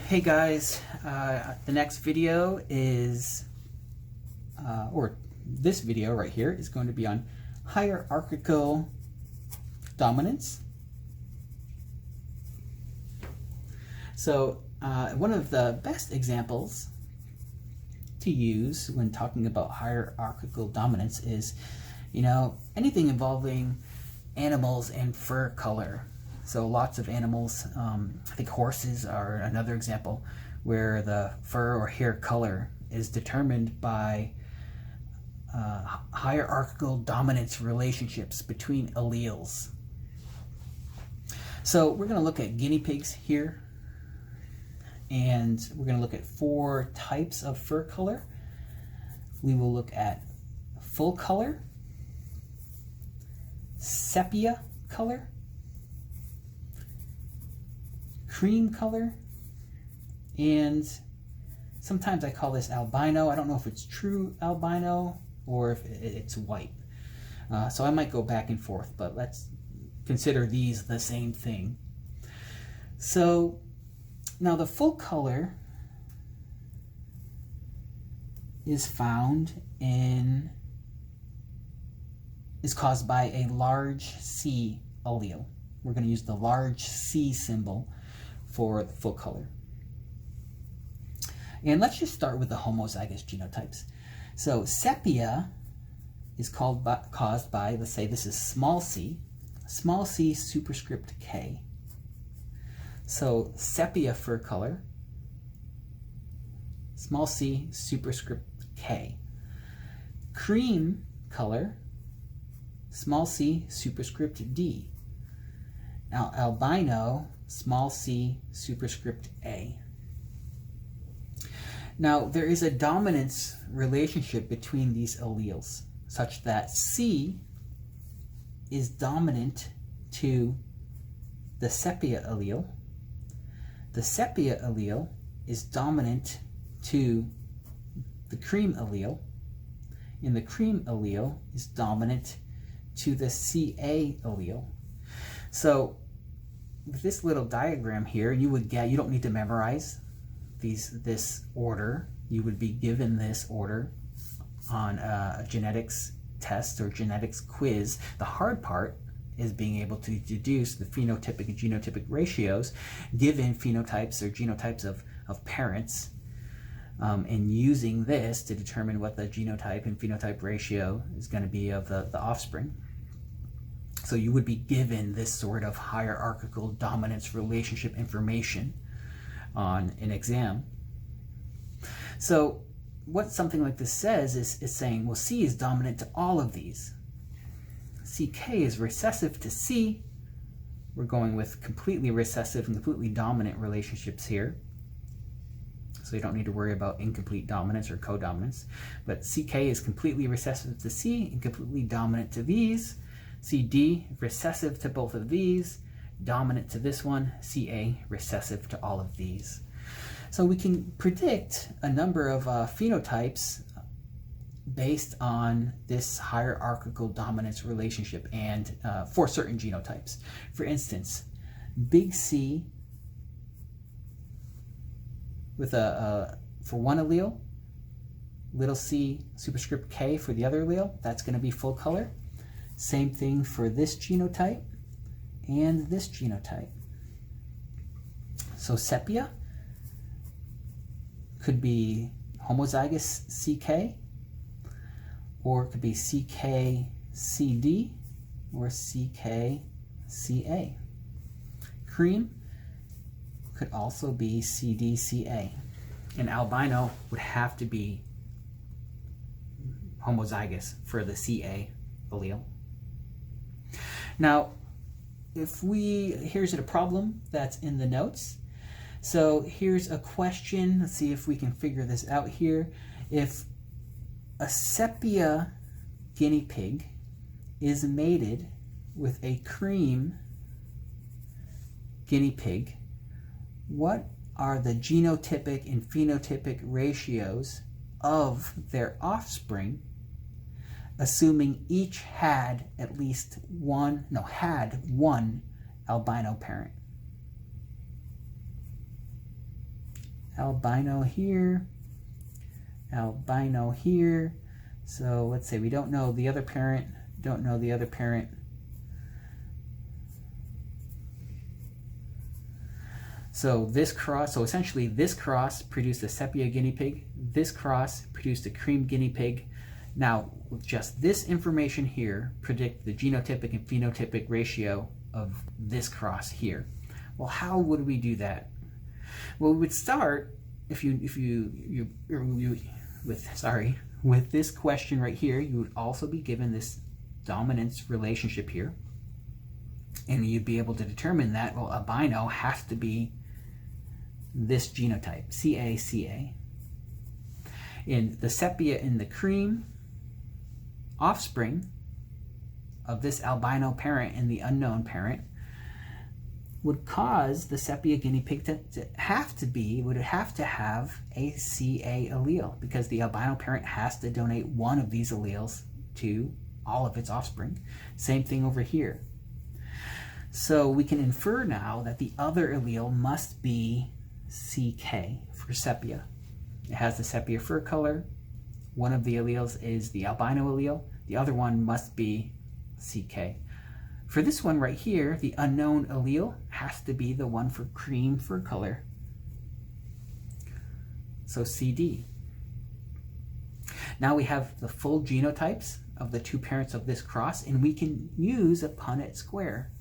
Hey guys, the next video is, or this video right here is going to be on hierarchical dominance. So one of the best examples to use when talking about hierarchical dominance is, anything involving animals and fur color. So lots of animals, I think horses are another example, where the fur or hair color is determined by hierarchical dominance relationships between alleles. So we're going to look at guinea pigs here, and we're going to look at 4 types of fur color. We will look at full color, sepia color, cream color, and sometimes I call this albino. I don't know if it's true albino or if it's white. So I might go back and forth, but let's consider these the same thing. So now the full color is caused by a large C allele. We're going to use the large C symbol for the full color. And let's just start with the homozygous genotypes. So sepia is caused by, let's say this is small c superscript k. So sepia fur color, small c superscript k. Cream color, small c superscript d. Now albino, small c superscript a. Now there is a dominance relationship between these alleles such that C is dominant to the sepia allele. The sepia allele is dominant to the cream allele, and the cream allele is dominant to the CA allele. So with this little diagram here, you don't need to memorize this order. You would be given this order on a genetics test or genetics quiz. The hard part is being able to deduce the phenotypic and genotypic ratios given phenotypes or genotypes of parents, and using this to determine what the genotype and phenotype ratio is going to be of the offspring. So you would be given this sort of hierarchical dominance relationship information on an exam. So what something like this says is saying, well, C is dominant to all of these. CK is recessive to C. We're going with completely recessive and completely dominant relationships here. So you don't need to worry about incomplete dominance or codominance. But CK is completely recessive to C and completely dominant to these. CD, recessive to both of these, dominant to this one. CA, recessive to all of these. So we can predict a number of phenotypes based on this hierarchical dominance relationship and for certain genotypes. For instance, big C with for one allele, little c superscript k for the other allele, that's going to be full color. Same thing for this genotype and this genotype. So sepia could be homozygous CK, or it could be CK-CD or CK-CA. Cream could also be CD-CA. And albino would have to be homozygous for the CA allele. Now, here's a problem that's in the notes. So here's a question. Let's see if we can figure this out here. If a sepia guinea pig is mated with a cream guinea pig, what are the genotypic and phenotypic ratios of their offspring, assuming each had one albino parent? albino here, albino here. So let's say we don't know the other parent, don't know the other parent. So this cross, so essentially this cross produced a sepia guinea pig, this cross produced a cream guinea pig. Now, with just this information here, predict the genotypic and phenotypic ratio of this cross here. Well, how would we do that? Well, we would start with this question right here. You would also be given this dominance relationship here, and you'd be able to determine that, well, albino has to be this genotype, CA. In the sepia in the cream offspring of this albino parent and the unknown parent would cause the sepia guinea pig to have to have a CA allele, because the albino parent has to donate one of these alleles to all of its offspring. Same thing over here. So we can infer now that the other allele must be CK for sepia. It has the sepia fur color. One of the alleles is the albino allele. The other one must be CK. For this one right here, the unknown allele has to be the one for cream fur color. So CD. Now we have the full genotypes of the two parents of this cross, and we can use a Punnett square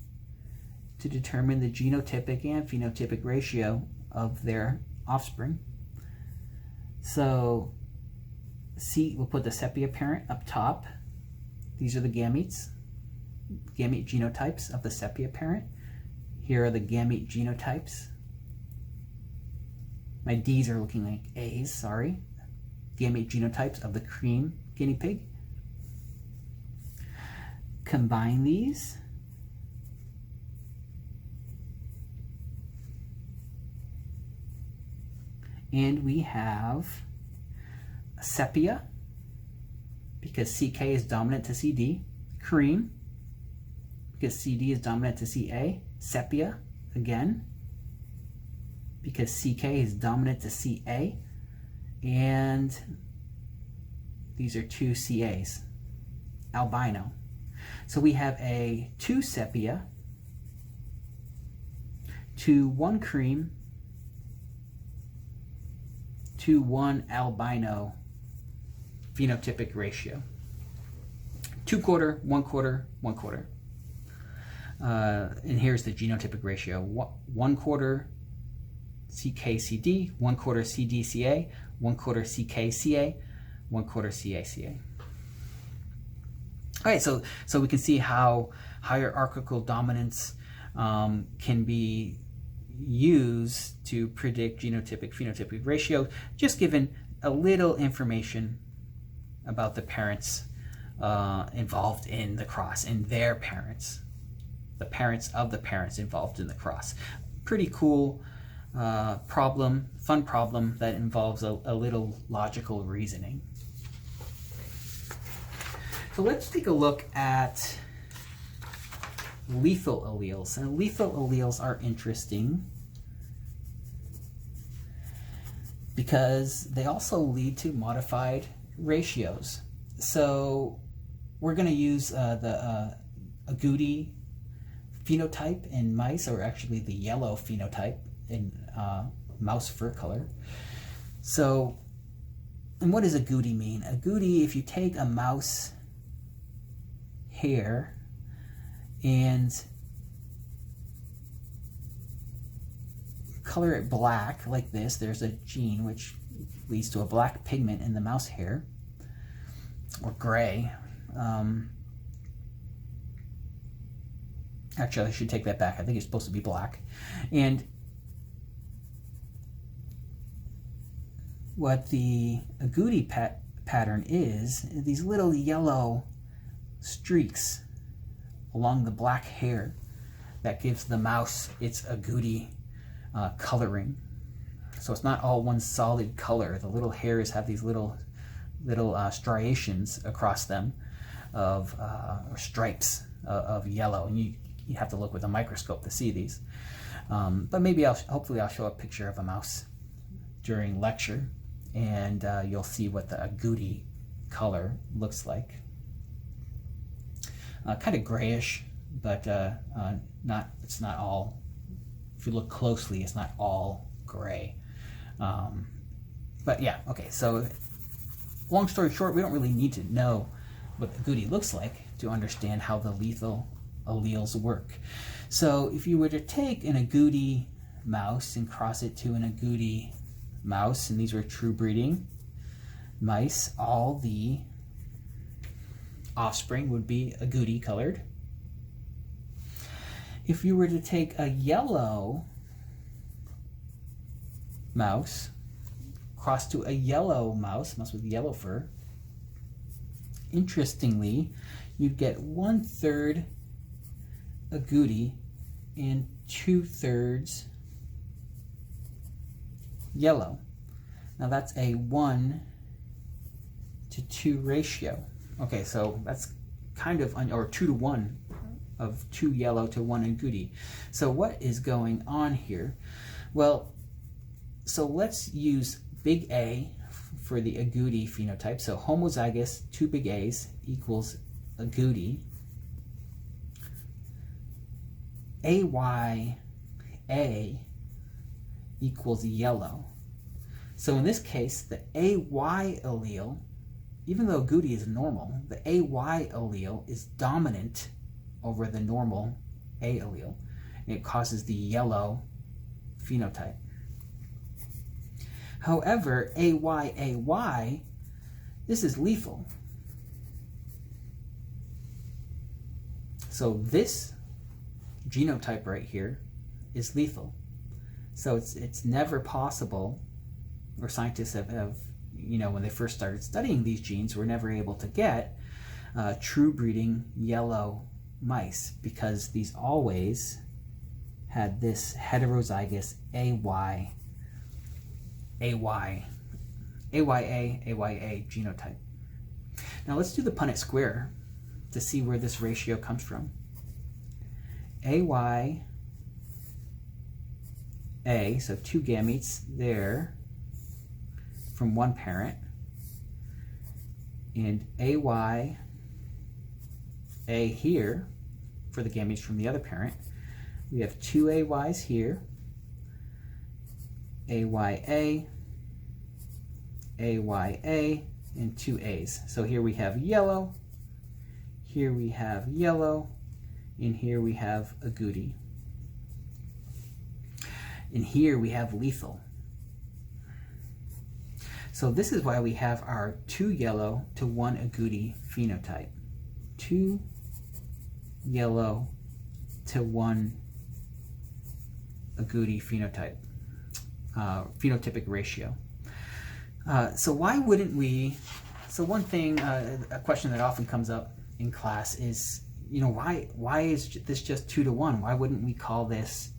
to determine the genotypic and phenotypic ratio of their offspring. So we'll put the sepia parent up top. These are the gamete genotypes of the sepia parent. Here are the gamete genotypes. My D's are looking like A's, sorry. Gamete genotypes of the cream guinea pig. Combine these. And we have a sepia, because CK is dominant to CD. Cream, because CD is dominant to CA. Sepia, again, because CK is dominant to CA. And these are two CAs. Albino. So we have a 2 sepia to 1 cream to 1 albino phenotypic ratio. 2/4, 1/4, 1/4. And here's the genotypic ratio. 1/4 CKCD, 1/4 CDCA, 1/4 CKCA, 1/4 CACA. All right, so we can see how hierarchical dominance can be used to predict genotypic phenotypic ratio, just given a little information about the parents involved in the cross and their parents, the parents of the parents involved in the cross. Pretty cool problem, fun problem that involves a little logical reasoning. So let's take a look at lethal alleles. And lethal alleles are interesting because they also lead to modified ratios. So we're going to use the agouti phenotype in mice, or actually the yellow phenotype in mouse fur color. So, and what does agouti mean? Agouti, if you take a mouse hair and color it black like this, there's a gene which leads to a black pigment in the mouse hair, or gray. Actually, I should take that back. I think it's supposed to be black. And what the agouti pattern is, these little yellow streaks along the black hair that gives the mouse its agouti coloring. So it's not all one solid color. The little hairs have these little striations across them of or stripes of yellow, and you have to look with a microscope to see these. But maybe hopefully I'll show a picture of a mouse during lecture, and you'll see what the agouti color looks like. Kind of grayish, but it's not all, if you look closely, it's not all gray. But yeah, okay, so long story short, we don't really need to know what the agouti looks like to understand how the lethal alleles work. So if you were to take an agouti mouse and cross it to an agouti mouse, and these were true breeding mice, all the offspring would be agouti colored. If you were to take a yellow mouse, cross to a yellow mouse with yellow fur, interestingly, you'd get 1/3 agouti and 2/3 yellow. Now that's a 1-to-2 ratio. Okay, so that's kind of, or 2-to-1 of 2 yellow to 1 agouti. So what is going on here? Well, so let's use big A for the agouti phenotype. So homozygous, 2 big A's equals agouti. AYA equals yellow. So in this case, the AY allele, even though agouti is normal, the AY allele is dominant over the normal A allele, and it causes the yellow phenotype. However, AYAY, this is lethal. So this genotype right here is lethal. So it's never possible, or scientists have, you know, when they first started studying these genes, were never able to get true breeding yellow mice, because these always had this heterozygous AYA genotype. Now let's do the Punnett square to see where this ratio comes from. AYA, so 2 gametes there from one parent, and AYA here for the gametes from the other parent. We have 2 AYs here, AYA, AYA, and 2 A's. So here we have yellow, here we have yellow, and here we have agouti. And here we have lethal. So this is why we have our 2 yellow to 1 agouti phenotype. 2 yellow to 1 agouti phenotype, phenotypic ratio. So why wouldn't we, so one thing, a question that often comes up in class is, you know, why is this just 2 to 1? Why wouldn't we call this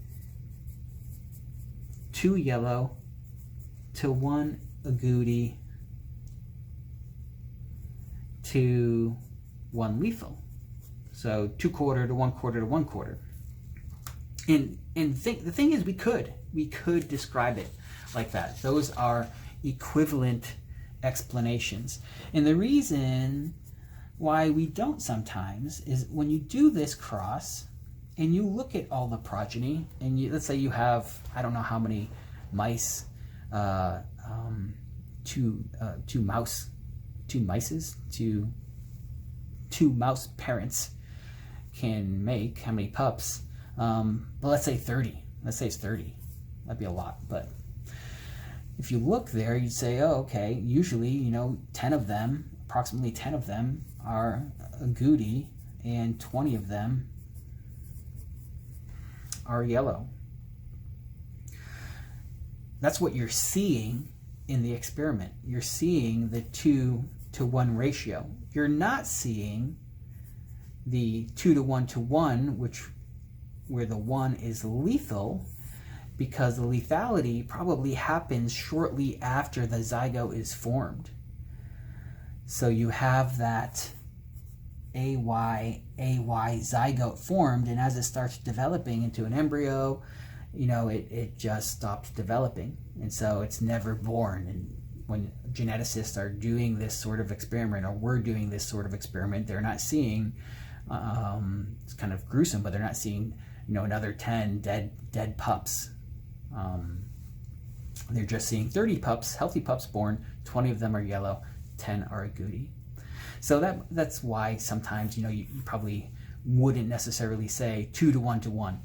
2 yellow to 1 agouti to 1 lethal? So 2/4 to 1/4 to 1/4. And the thing is, we could describe it like that. Those are equivalent explanations. And the reason why we don't sometimes is when you do this cross and you look at all the progeny, and let's say you have, I don't know how many mice, two mouse parents can make, how many pups, well, let's say 30. Let's say it's 30. That'd be a lot, but if you look there, you'd say, oh, okay, usually, you know, 10 of them, approximately 10 of them are agouti, and 20 of them are yellow. That's what you're seeing in the experiment. You're seeing the 2 to 1 ratio. You're not seeing the 2 to 1 to 1, where the 1 is lethal, because the lethality probably happens shortly after the zygote is formed. So you have that AY zygote formed, and as it starts developing into an embryo you know, it just stopped developing, and so it's never born. And when geneticists are doing this sort of experiment, or we're doing this sort of experiment, they're not seeing, it's kind of gruesome, but they're not seeing, you know, another 10 dead pups. They're just seeing 30 pups, healthy pups born, 20 of them are yellow, 10 are agouti. So that's why sometimes, you know, you probably wouldn't necessarily say 2 to 1 to 1.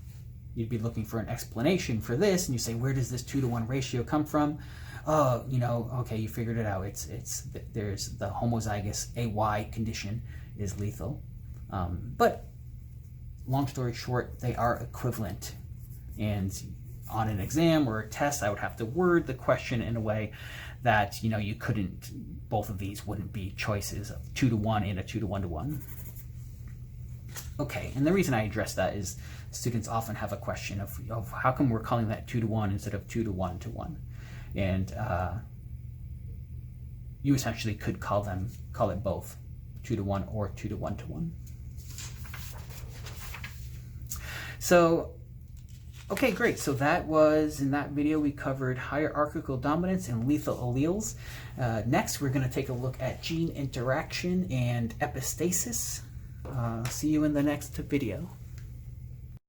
You'd be looking for an explanation for this, and you say, where does this 2 to 1 ratio come from? Oh, you know, okay, you figured it out. There's the homozygous AY condition is lethal. But long story short, they are equivalent. And on an exam or a test, I would have to word the question in a way that, you know, you couldn't, both of these wouldn't be choices of 2 to 1 and a 2 to 1 to 1. Okay, and the reason I address that is students often have a question of how come we're calling that 2 to 1 instead of 2 to 1 to 1. And you essentially could call it both 2 to 1 or 2 to 1 to 1. So, okay, great. So that was, in that video, we covered hierarchical dominance and lethal alleles. Next, we're going to take a look at gene interaction and epistasis. See you in the next video.